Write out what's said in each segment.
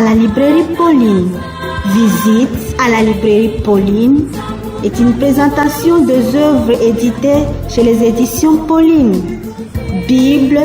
à la librairie Pauline. Visite à la librairie Pauline est une présentation des œuvres éditées chez les éditions Pauline. Bible,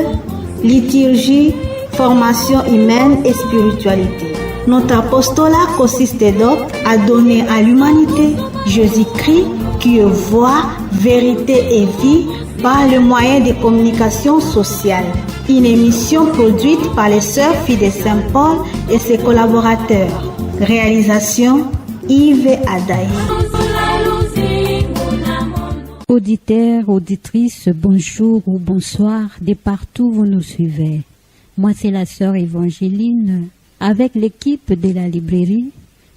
liturgie, formation humaine et spiritualité. Notre apostolat consiste donc à donner à l'humanité Jésus-Christ qui est voix, vérité et vie par le moyen des communications sociales. Une émission produite par les Sœurs Filles de Saint-Paul et ses collaborateurs. Réalisation Yves Adaï. Auditeurs, auditrices, bonjour ou bonsoir de partout où vous nous suivez. Moi, c'est la sœur Évangéline. Avec l'équipe de la librairie,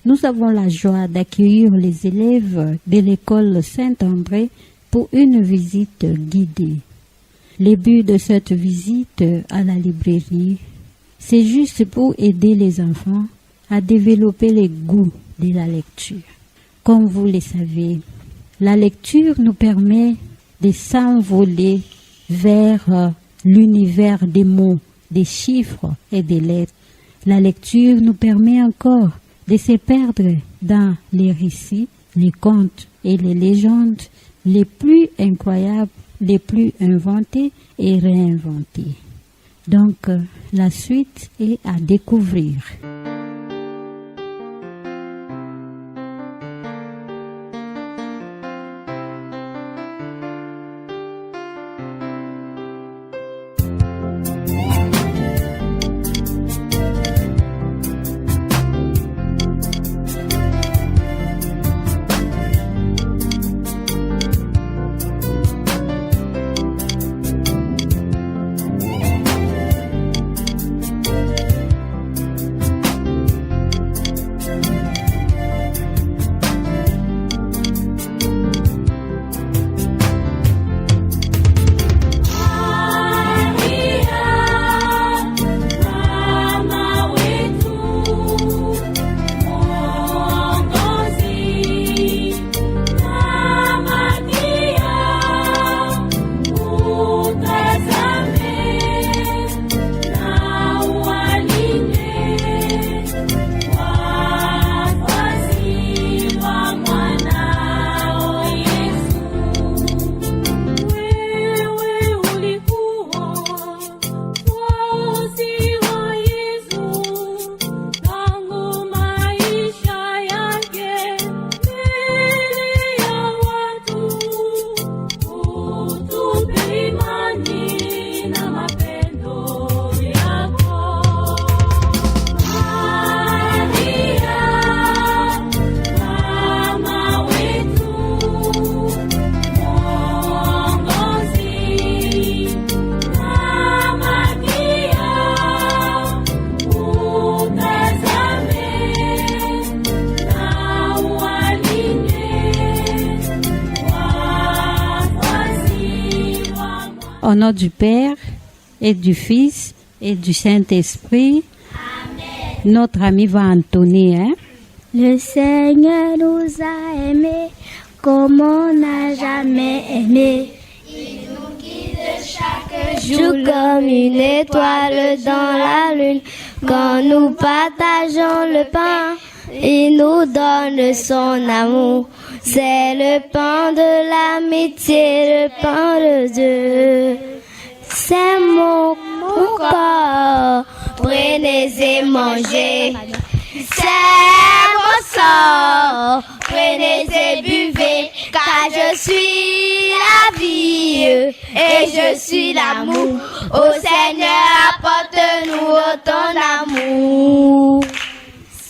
nous avons la joie d'accueillir les élèves de l'école Saint-André pour une visite guidée. Le but de cette visite à la librairie, c'est juste pour aider les enfants à développer le goût de la lecture. Comme vous le savez, la lecture nous permet de s'envoler vers l'univers des mots, des chiffres et des lettres. La lecture nous permet encore de se perdre dans les récits, les contes et les légendes les plus incroyables, les plus inventés et réinventés. Donc, la suite est à découvrir. Au nom du Père et du Fils et du Saint-Esprit, Amen. Notre ami va entonner. Le Seigneur nous a aimés comme on n'a jamais aimé. Il nous guide chaque jour comme une étoile dans la lune. Quand nous partageons le pain, il nous donne son amour. C'est le pain de l'amitié, le pain de Dieu. C'est mon corps, prenez et mangez. C'est mon sang, prenez et buvez. Car je suis la vie et je suis l'amour. Ô Seigneur, apporte-nous ton amour.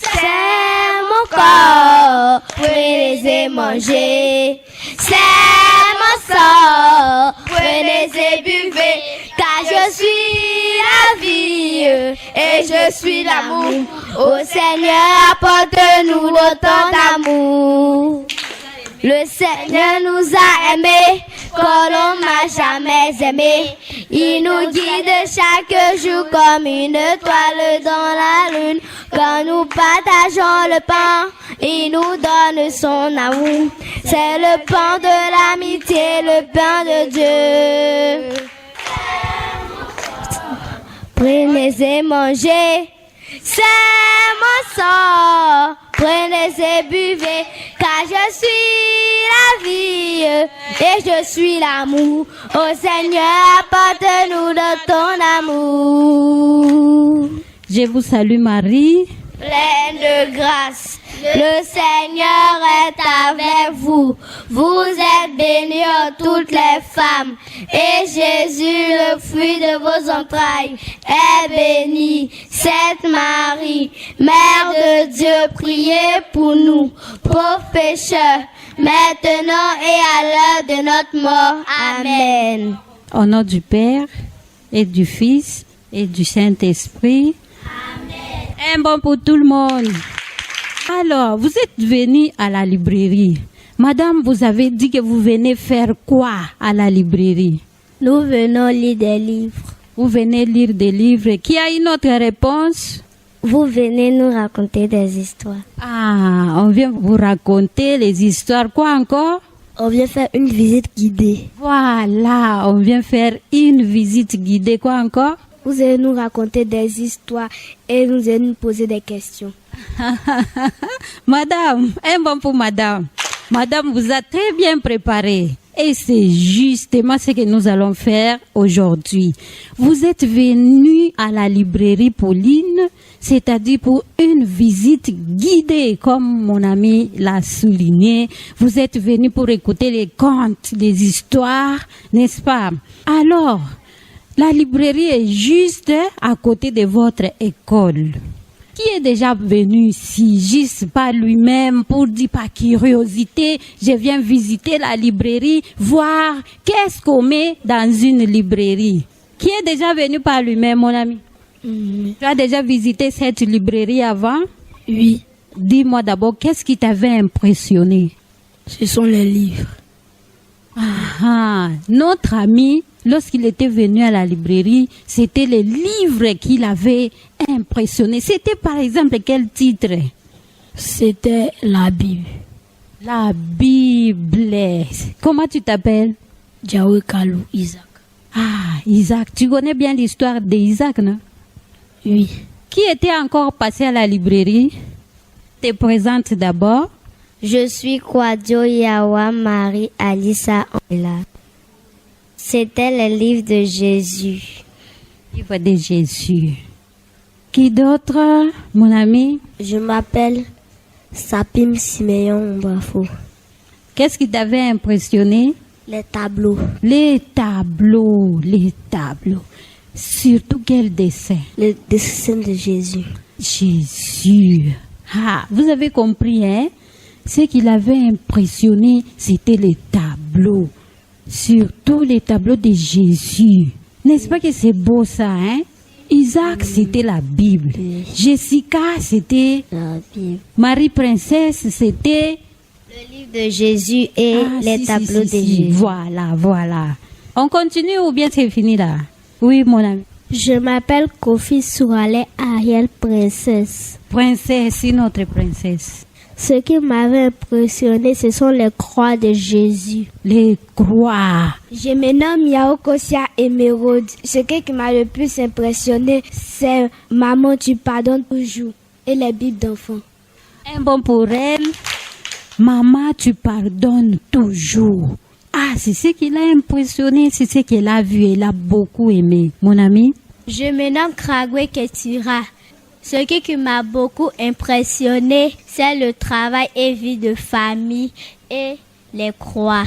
C'est mon corps, prenez et mangez. C'est mon sang, prenez et buvez. Car je suis la vie et je suis l'amour. Ô Seigneur, apporte-nous autant d'amour. Le Seigneur nous a aimés comme on n'a jamais aimé. Il nous guide chaque jour comme une étoile dans la lune. Quand nous partageons le pain, il nous donne son amour. C'est le pain de l'amitié, le pain de Dieu. Prenez et mangez. c'est mon sang. Prenez et buvez, car je suis la vie et je suis l'amour. Ô Seigneur, apporte-nous de ton amour. Je vous salue Marie, pleine de grâce, le Seigneur est avec vous. Vous êtes bénie entre toutes les femmes, et Jésus, le fruit de vos entrailles, est béni. Sainte Marie, Mère de Dieu, priez pour nous, pauvres pécheurs, maintenant et à l'heure de notre mort. Amen. au nom du Père et du Fils et du Saint-Esprit. Un bon pour tout le monde. Alors, vous êtes venus à la librairie. Madame, vous avez dit que vous venez faire quoi à la librairie? Nous venons lire des livres. Vous venez lire des livres. Qui a une autre réponse? Vous venez nous raconter des histoires. Ah, on vient vous raconter les histoires. Quoi encore? On vient faire une visite guidée. Voilà, on vient faire une visite guidée. Quoi encore? Vous allez nous raconter des histoires et nous allez nous poser des questions. Madame, un bon pour madame. Madame vous a très bien préparé. Et c'est justement ce que nous allons faire aujourd'hui. Vous êtes venus à la librairie Pauline, c'est-à-dire pour une visite guidée, comme mon ami l'a souligné. Vous êtes venus pour écouter les contes, les histoires, n'est-ce pas? Alors, la librairie est juste à côté de votre école. Qui est déjà venu ici, juste par lui-même, pour dire par curiosité, je viens visiter la librairie, voir qu'est-ce qu'on met dans une librairie? Qui est déjà venu par lui-même, mon ami? Tu as déjà visité cette librairie avant? Oui. Dis-moi d'abord, qu'est-ce qui t'avait impressionné? Ce sont les livres. Notre ami, lorsqu'il était venu à la librairie, c'était les livres qu'il avait impressionné. C'était par exemple quel titre? C'était la Bible. La Bible. Comment tu t'appelles? Jaoué Kalou Isaac. Ah, Isaac. Tu connais bien l'histoire d'Isaac, non? Oui. Qui était encore passé à la librairie? Te présente d'abord. Je suis Kwadio Yawa Marie Alissa Anla. C'était le livre de Jésus. Livre de Jésus. Qui d'autre, mon ami? Je m'appelle Sapim Simeon Mbafo. Qu'est-ce qui t'avait impressionné? Les tableaux. Les tableaux, les tableaux. Surtout quel dessin? Le dessin de Jésus. Jésus. Ah, vous avez compris, hein? Ce qu'il avait impressionné, c'était les tableaux. Surtout les tableaux de Jésus. N'est-ce pas que c'est beau ça, hein? Isaac, c'était la Bible. Jessica, c'était La Bible. Marie-Princesse, c'était Le livre de Jésus et les tableaux de Jésus. Voilà, voilà. On continue ou bien c'est fini là? Oui, mon ami. Je m'appelle Kofi Sourale Ariel Princesse. Princesse, une autre princesse. Ce qui m'avait impressionné, ce sont les croix de Jésus. Les croix. Je me nomme Yaokosia Emeraude. Ce qui m'a le plus impressionné, c'est Maman, tu pardonnes toujours et les Bibles d'enfants. Un bon pour elle. Maman, tu pardonnes toujours. Ah, c'est ce qui l'a impressionné, c'est ce qu'elle a vu, elle a beaucoup aimé. Mon ami? Je me nomme Kragwe Ketira. Ce qui m'a beaucoup impressionné, c'est le travail et vie de famille et les croix.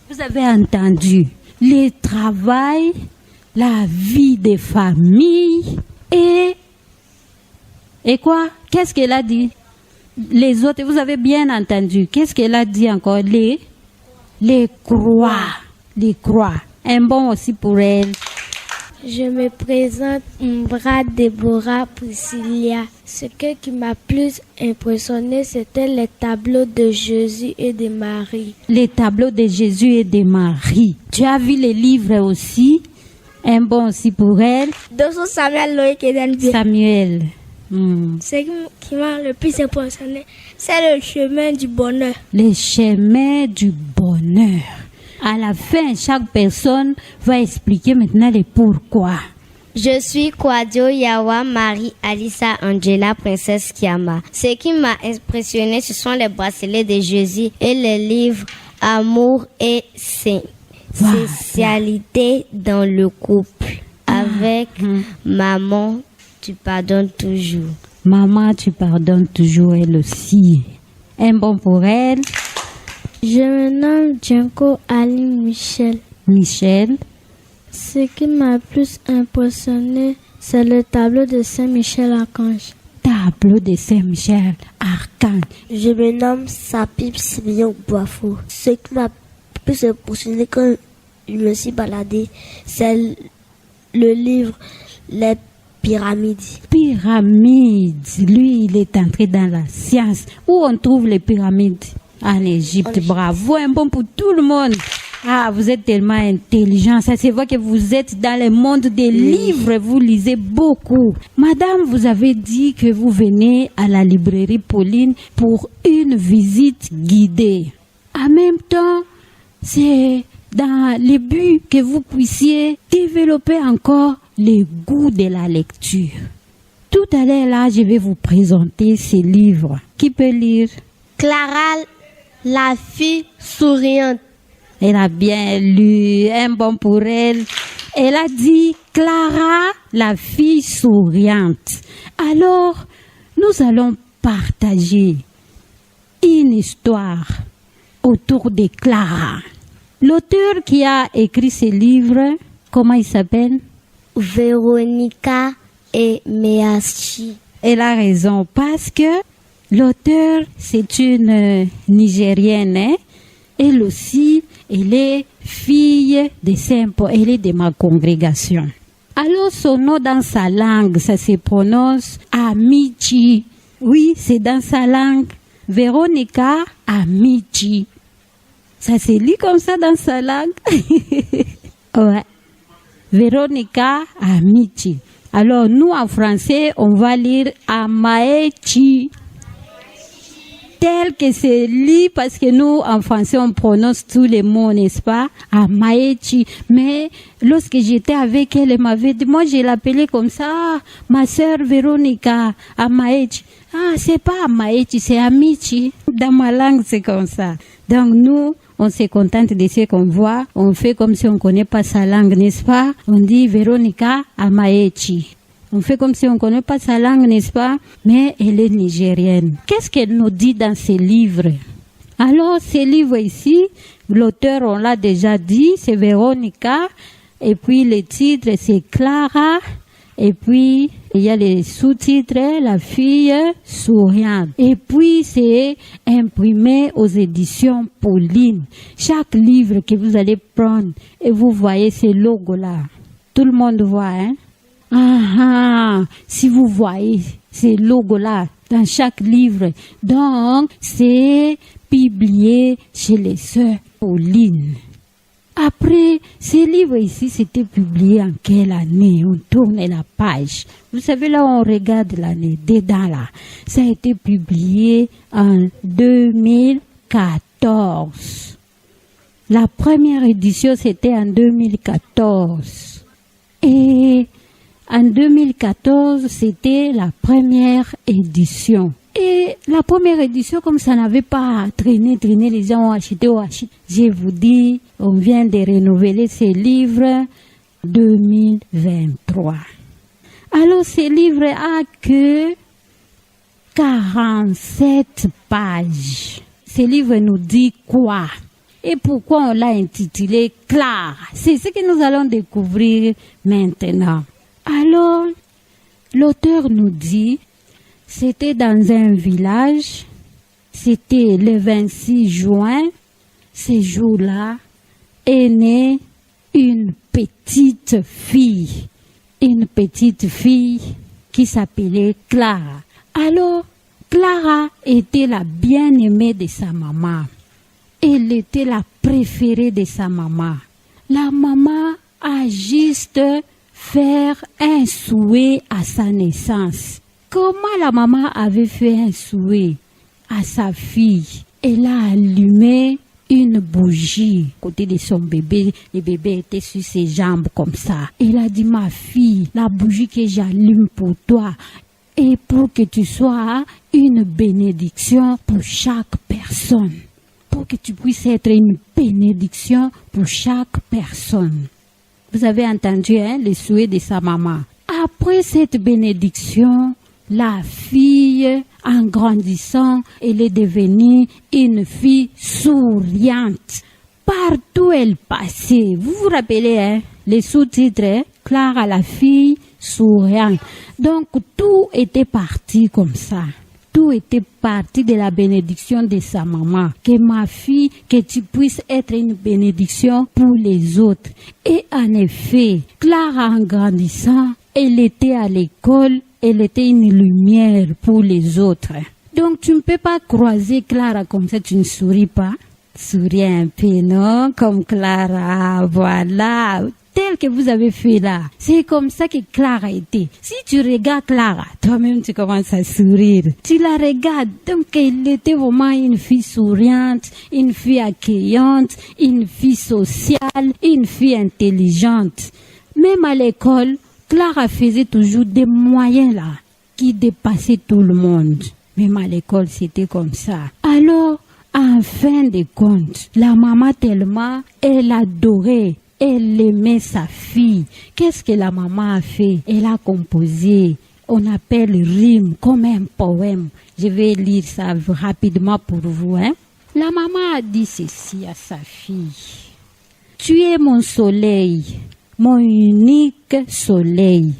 Vous avez entendu le travail, la vie des familles et quoi? Qu'est-ce qu'elle a dit? Les autres, vous avez bien entendu. Qu'est-ce qu'elle a dit encore? Les croix. Les croix. Un bon aussi pour elle. Je me présente Mbra Deborah Priscilla. Ce qui m'a plus impressionné, c'était les tableaux de Jésus et de Marie. Les tableaux de Jésus et de Marie. Tu as vu les livres aussi? Un bon aussi pour elle. Dosso Samuel Loïc et Danby. Samuel. Ce qui m'a le plus impressionné, c'est le chemin du bonheur. Les chemins du bonheur. À la fin, chaque personne va expliquer maintenant les pourquoi. Je suis Kwadio Yawa Marie Alissa Angela Princesse Kiama. Ce qui m'a impressionné, ce sont les bracelets de Jésus et les livres Amour et Spécialité dans le couple. Avec Maman, tu pardonnes toujours. Maman, tu pardonnes toujours, elle aussi. Un bon pour elle. Je me nomme Django Ali Michel. Michel. Ce qui m'a plus impressionné, c'est le tableau de Saint-Michel Archange. Tableau de Saint-Michel Archange. Je me nomme Sapip Simeon Boifou. Ce qui m'a plus impressionné quand je me suis baladé, c'est le livre Les Pyramides. Pyramides. Lui, il est entré dans la science. Où on trouve les pyramides? En Égypte. Bravo, un bon pour tout le monde. Ah, vous êtes tellement intelligent. Ça se voit que vous êtes dans le monde des livres. Vous lisez beaucoup. Madame, vous avez dit que vous venez à la librairie Pauline pour une visite guidée. En même temps, c'est dans le but que vous puissiez développer encore le goût de la lecture. Tout à l'heure, là, je vais vous présenter ces livres. Qui peut lire? Clara, la fille souriante. Elle a bien lu, un bon pour elle. Elle a dit Clara, la fille souriante. Alors, nous allons partager une histoire autour de Clara. L'auteur qui a écrit ce livre, comment il s'appelle? Véronica et Meachi. Elle a raison parce que l'auteur, c'est une Nigérienne. Hein? Elle aussi, elle est fille de Saint-Paul, elle est de ma congrégation. Alors son nom dans sa langue, ça se prononce Amici. Oui, c'est dans sa langue. Véronica Amici. Ça se lit comme ça dans sa langue. Ouais. Véronica Amici. Alors nous en français, on va lire Amaechi. Tel que c'est lit, parce que nous, en français, on prononce tous les mots, n'est-ce pas? Amaechi. Mais lorsque j'étais avec elle, elle m'avait dit, moi, je l'appelais comme ça, ah, ma sœur Véronica, Amaechi. Ah, c'est pas Amaechi, c'est Amici. Dans ma langue, c'est comme ça. Donc, nous, on se contente de ce qu'on voit. On fait comme si on ne connaît pas sa langue, n'est-ce pas? On dit Véronica Amaechi. On fait comme si on ne connaît pas sa langue, n'est-ce pas? Mais elle est nigérienne. Qu'est-ce qu'elle nous dit dans ses livres? Alors, ces livres ici, l'auteur, on l'a déjà dit, c'est Véronica. Et puis, le titre, c'est Clara. Et puis, il y a les sous-titres, La fille souriante. Et puis, c'est imprimé aux éditions Pauline. Chaque livre que vous allez prendre, et vous voyez ces logos-là. Tout le monde voit, hein? Ah, si vous voyez ces logos-là dans chaque livre, donc c'est publié chez les sœurs Pauline. Après, ces livres ici, c'était publié en quelle année? On tourne la page. Vous savez, là, on regarde l'année, dedans là. Ça a été publié en 2014. La première édition, c'était en 2014. Et en 2014, c'était la première édition. Et la première édition, comme ça n'avait pas traîné, les gens ont acheté. Je vous dis, on vient de renouveler ces livres 2023. Alors, ces livres a que 47 pages. Ces livres nous dit quoi? Et pourquoi on l'a intitulé Clara? C'est ce que nous allons découvrir maintenant. Alors, l'auteur nous dit, c'était dans un village, c'était le 26 juin, ce jour-là, est née une petite fille qui s'appelait Clara. Alors, Clara était la bien-aimée de sa maman. Elle était la préférée de sa maman. La maman a juste faire un souhait à sa naissance. Comment la maman avait fait un souhait à sa fille? Elle a allumé une bougie à côté de son bébé. Le bébé était sur ses jambes comme ça. Il a dit, ma fille, la bougie que j'allume pour toi est pour que tu sois une bénédiction pour chaque personne. Pour que tu puisses être une bénédiction pour chaque personne. Vous avez entendu les souhaits de sa maman. Après cette bénédiction, la fille, en grandissant, elle est devenue une fille souriante. Partout elle passait. Vous vous rappelez, les sous-titres, Clara la fille souriante. Donc tout était parti comme ça. Tout était parti de la bénédiction de sa maman. Que ma fille, que tu puisses être une bénédiction pour les autres. Et en effet, Clara en grandissant, elle était à l'école, elle était une lumière pour les autres. Donc tu ne peux pas croiser Clara comme ça, tu ne souris pas. Souris un peu, non? Comme Clara, voilà. Tel que vous avez fait là. C'est comme ça que Clara était. Si tu regardes Clara, toi-même tu commences à sourire. Tu la regardes. Donc elle était vraiment une fille souriante, une fille accueillante, une fille sociale, une fille intelligente. Même à l'école, Clara faisait toujours des moyens là, qui dépassaient tout le monde. Même à l'école, c'était comme ça. Alors, en fin de compte, la maman tellement, elle adorait, elle aimait sa fille. Qu'est-ce que la maman a fait? Elle a composé, on appelle rime, comme un poème. Je vais lire ça rapidement pour vous. La maman a dit ceci à sa fille. Tu es mon soleil, mon unique soleil.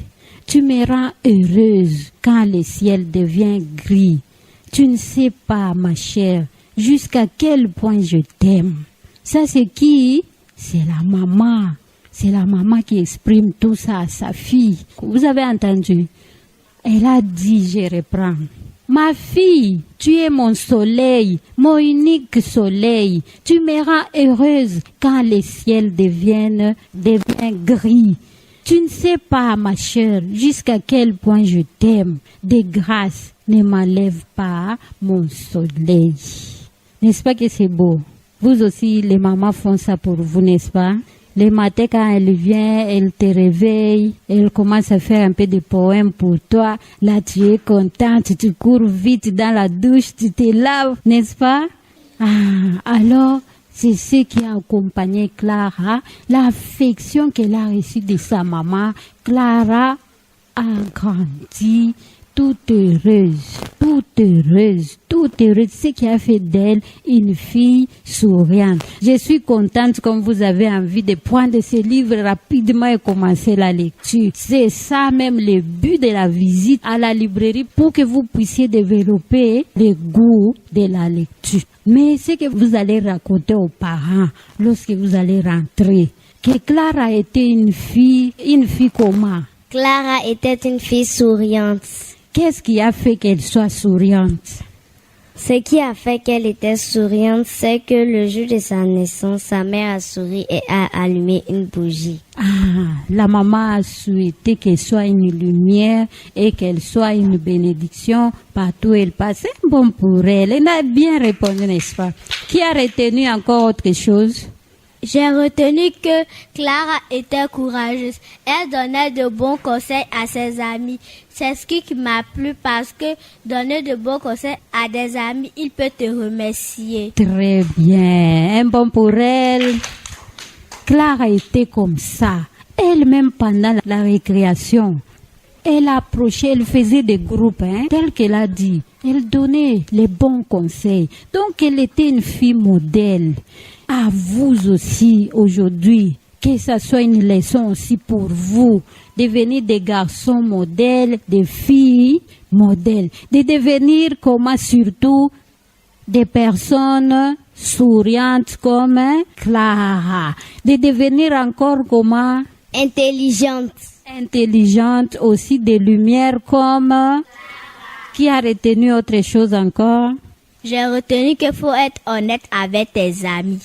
Tu me rends heureuse quand le ciel devient gris. Tu ne sais pas, ma chère, jusqu'à quel point je t'aime. Ça, c'est qui? C'est la maman. C'est la maman qui exprime tout ça à sa fille. Vous avez entendu? Elle a dit, je reprends. Ma fille, tu es mon soleil, mon unique soleil. Tu me rends heureuse quand le ciel devient gris. Tu ne sais pas, ma chère, jusqu'à quel point je t'aime. De grâce, ne m'enlève pas mon soleil. N'est-ce pas que c'est beau? Vous aussi, les mamans font ça pour vous, n'est-ce pas? Les matins, quand elle vient, elle te réveille, elle commence à faire un peu de poèmes pour toi. Là, tu es contente, tu cours vite dans la douche, tu te laves, n'est-ce pas? Alors, c'est ce qui a accompagné Clara, l'affection qu'elle a reçue de sa maman. Clara a grandi toute heureuse, ce qui a fait d'elle une fille souriante. Je suis contente comme vous avez envie de prendre ce livre rapidement et commencer la lecture. C'est ça même le but de la visite à la librairie pour que vous puissiez développer le goût de la lecture. Mais ce que vous allez raconter aux parents lorsque vous allez rentrer, que Clara était une fille comment? Clara était une fille souriante. Qu'est-ce qui a fait qu'elle soit souriante? Ce qui a fait qu'elle était souriante, c'est que le jour de sa naissance, sa mère a souri et a allumé une bougie. La maman a souhaité qu'elle soit une lumière et qu'elle soit une bénédiction partout où elle passe. C'est bon pour elle. Elle a bien répondu, n'est-ce pas? Qui a retenu encore autre chose? J'ai retenu que Clara était courageuse. Elle donnait de bons conseils à ses amis. C'est ce qui m'a plu parce que donner de bons conseils à des amis, il peut te remercier. Très bien. Bon pour elle. Clara était comme ça. Elle-même pendant la récréation, elle approchait, elle faisait des groupes, tel qu'elle a dit. Elle donnait les bons conseils. Donc elle était une fille modèle. À vous aussi aujourd'hui, que ça soit une leçon aussi pour vous, devenir des garçons modèles, des filles modèles, de devenir comment surtout des personnes souriantes comme Clara, de devenir encore comment intelligente aussi, des lumières comme qui a retenu autre chose encore? J'ai retenu qu'il faut être honnête avec tes amis.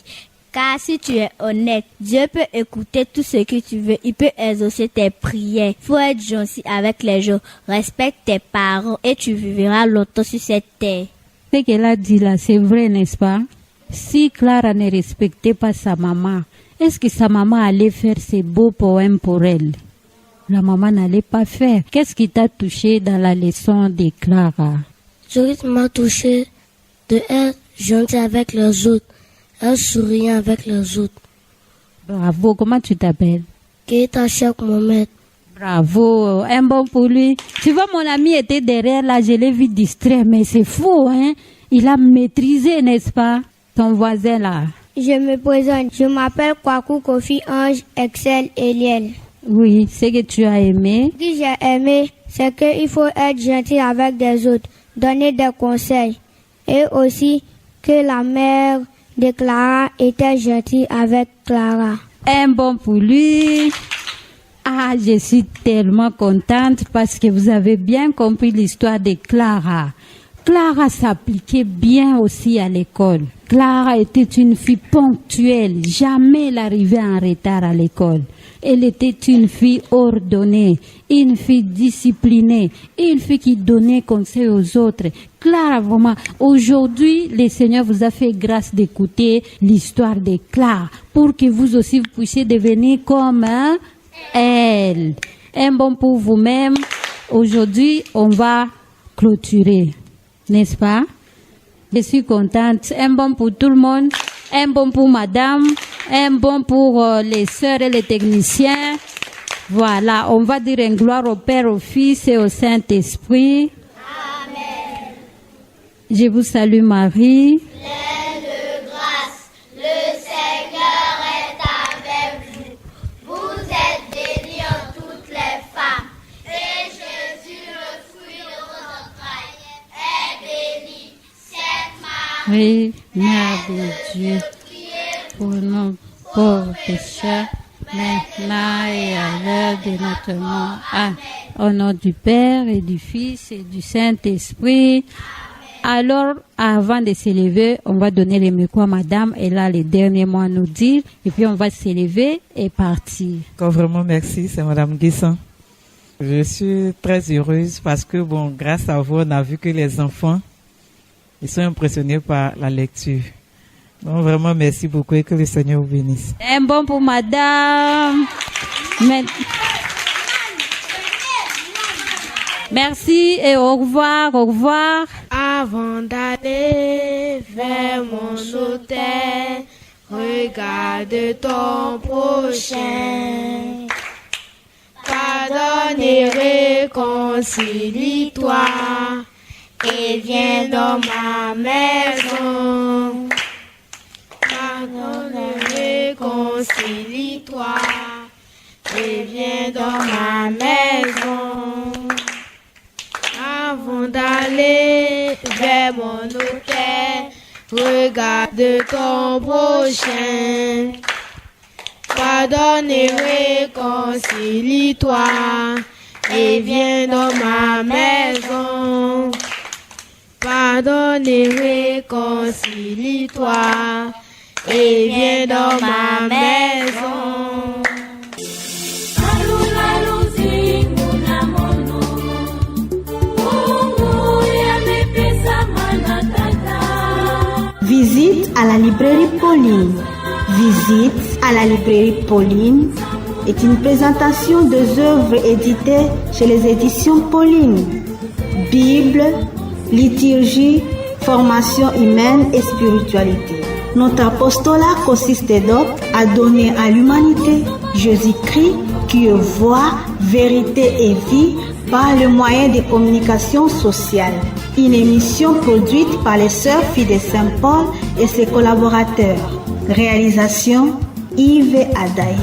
Car si tu es honnête, Dieu peut écouter tout ce que tu veux. Il peut exaucer tes prières. Il faut être gentil avec les gens. Respecte tes parents et tu vivras longtemps sur cette terre. Ce qu'elle a dit là, c'est vrai, n'est-ce pas? Si Clara ne respectait pas sa maman, est-ce que sa maman allait faire ces beaux poèmes pour elle? La maman n'allait pas faire. Qu'est-ce qui t'a touché dans la leçon de Clara? Ce qui m'a touché de être gentil avec les autres, être souriant avec les autres. Bravo, comment tu t'appelles? Keita Cheikh Mohamed. Bravo, un bon pour lui. Tu vois, mon ami était derrière là, je l'ai vu distrait, mais c'est fou, hein? Il a maîtrisé, n'est-ce pas? Ton voisin là. Je me présente, je m'appelle Kwaku Kofi Ange Excel Eliel. Oui, c'est que tu as aimé. Ce que j'ai aimé, c'est qu'il faut être gentil avec des autres, donner des conseils. Et aussi que la mère de Clara était gentille avec Clara. Un bon pour lui. Ah, je suis tellement contente parce que vous avez bien compris l'histoire de Clara. Clara s'appliquait bien aussi à l'école. Clara était une fille ponctuelle. Jamais elle arrivait en retard à l'école. Elle était une fille ordonnée, une fille disciplinée, une fille qui donnait conseil aux autres. Clara, vraiment, aujourd'hui, le Seigneur vous a fait grâce d'écouter l'histoire de Clara pour que vous aussi vous puissiez devenir comme elle. Un bon pour vous-même. Aujourd'hui, on va clôturer. N'est-ce pas? Je suis contente. Un bon pour tout le monde. Un bon pour madame. Un bon pour les sœurs et les techniciens. Voilà, on va dire une gloire au Père, au Fils et au Saint-Esprit. Amen. Je vous salue Marie. Pleine de grâce, le Seigneur est avec vous. Vous êtes bénie en toutes les femmes. Et Jésus, le fruit de vos entrailles, est béni. Sainte Marie, Mère de Dieu, pour nos pauvres pécheurs, maintenant et à l'heure de notre mort. Amen. Au nom du Père et du Fils et du Saint-Esprit. Alors, avant de se lever, on va donner le micro à madame. Elle a les derniers mots à nous dire. Et puis, on va se lever et partir. Encore vraiment merci, c'est madame Guisson. Je suis très heureuse parce que, bon, grâce à vous, on a vu que les enfants, ils sont impressionnés par la lecture. Donc, vraiment, merci beaucoup et que le Seigneur vous bénisse. Un bon pour madame. Merci et au revoir, au revoir. Avant d'aller vers mon autel, regarde ton prochain. Pardonne et réconcilie-toi et viens dans ma maison. Pardonne et réconcilie-toi et viens dans ma maison. Avant d'aller vers mon autel, regarde ton prochain. Pardonne et réconcilie-toi et viens dans ma maison. Pardonne et réconcilie-toi et viens dans ma maison. Visite à la librairie Pauline. Visite à la librairie Pauline est une présentation des œuvres éditées chez les éditions Pauline. Bible, liturgie, formation humaine et spiritualité. Notre apostolat consiste donc à donner à l'humanité Jésus-Christ qui est voix, vérité et vie par le moyen des communications sociales. Une émission produite par les Sœurs Filles de Saint-Paul et ses collaborateurs. Réalisation Yves Adaï.